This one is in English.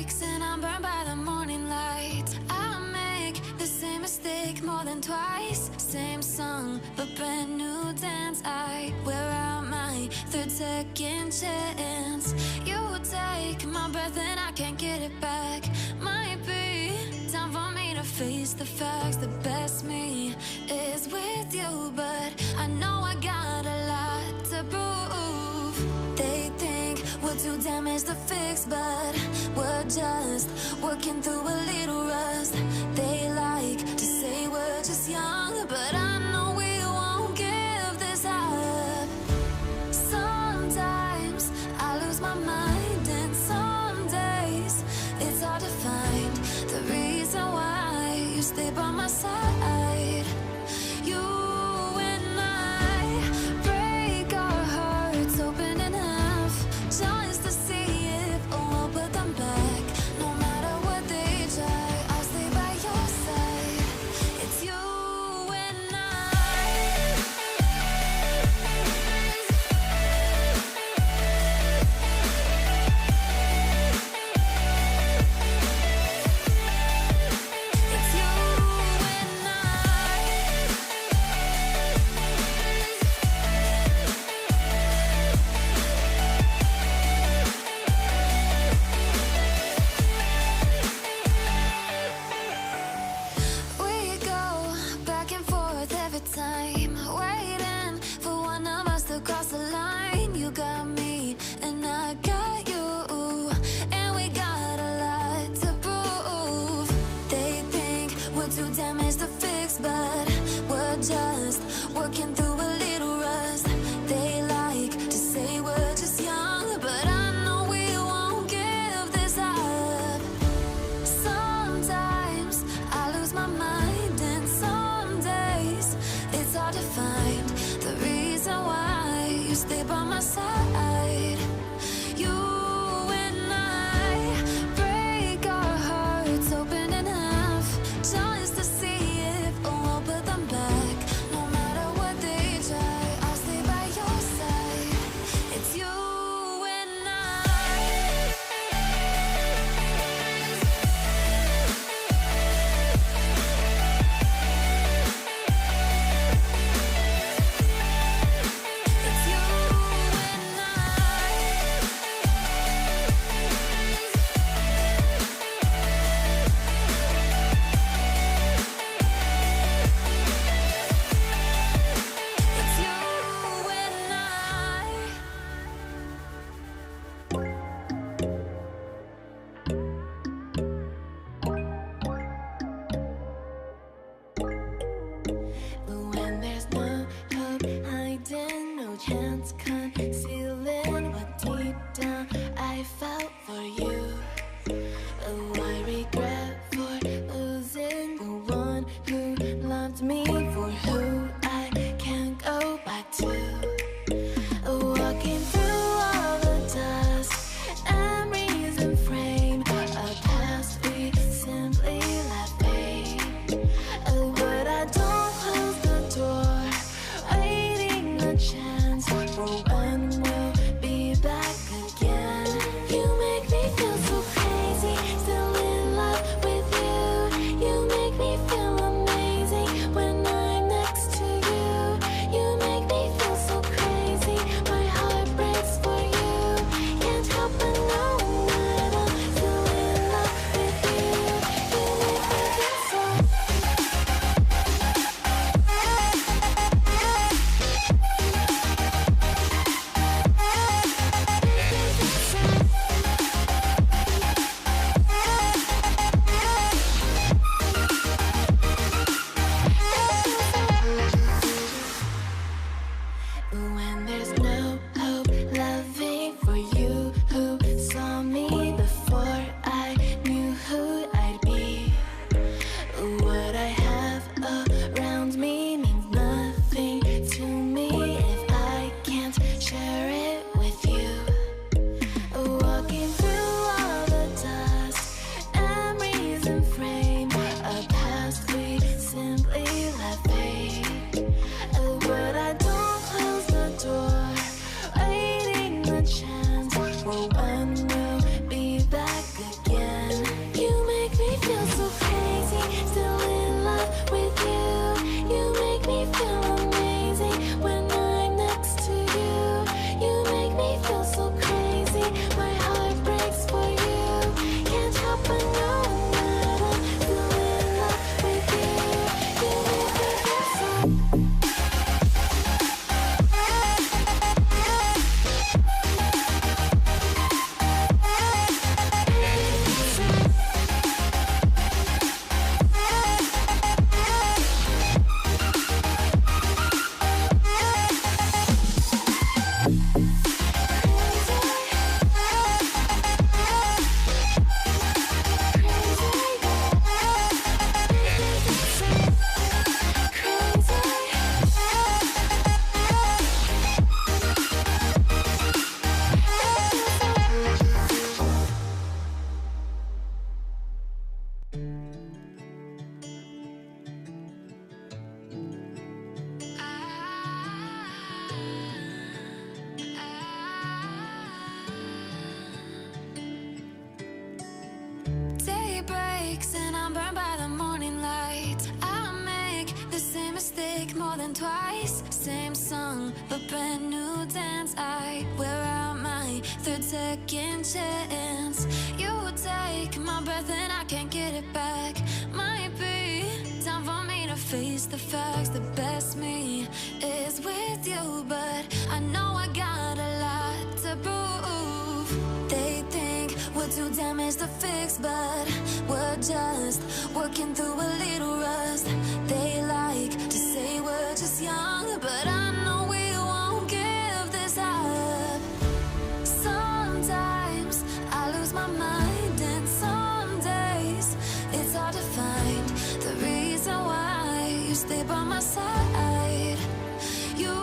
breaks and I'm burned by the morning light. I make the same mistake more than twice. Same song, but brand new dance. I wear out my third second chance. You take my breath and I can't get it back. Might be time for me to face the facts. The best me is with you, but I know I got a lot to prove. They think we're too damaged to fix, but we're just working through a little rust. They like to say we're just young, but I know we won't give this up. Sometimes I lose my mind, and some days it's hard to find the reason why you stay by my side. You and I break our hearts open in half, just to see if we'll put them back. No matter what they try, I'll stay by your side. It's you and I. It's you and I. We go back and forth every time, waiting for one of us to cross the line. You got me and I got you, and we got a lot to prove. They think we're too damaged to fix, but we're just working through a little rust. They like to say we're just young, but I know we won't give this up. Sometimes I lose my mind, and some days it's hard to find the reason why you stay by my side. You and I break our hearts open in half, just to see if we'll put them back. No matter what they try, I'll stay by your side. It's you and I. It's you and I. It's you and I. But when there's no hope hiding, no chance concealing what deep down I felt for you. Oh, I regret for losing the one who loved me, for who I can't go back to. Walking through all the dust, memories and frame, a past we simply let fade. Oh, but I don't close the door, waiting a chance for when we'll be back again. You make me feel so crazy, still in love with you. You make me feel amazing when I'm next mistake more than twice. Same song, but brand new dance. I wear out my third second chance. You take my breath and I can't get it back. Might be time for me to face the facts. The best me is with you, but I know I got a lot to prove. They think we're too damaged to fix, but we're just working through a little rust. They like to say we're just young, but I know we won't give this up. Sometimes I lose my mind, and some days it's hard to find the reason why you stay by my side. You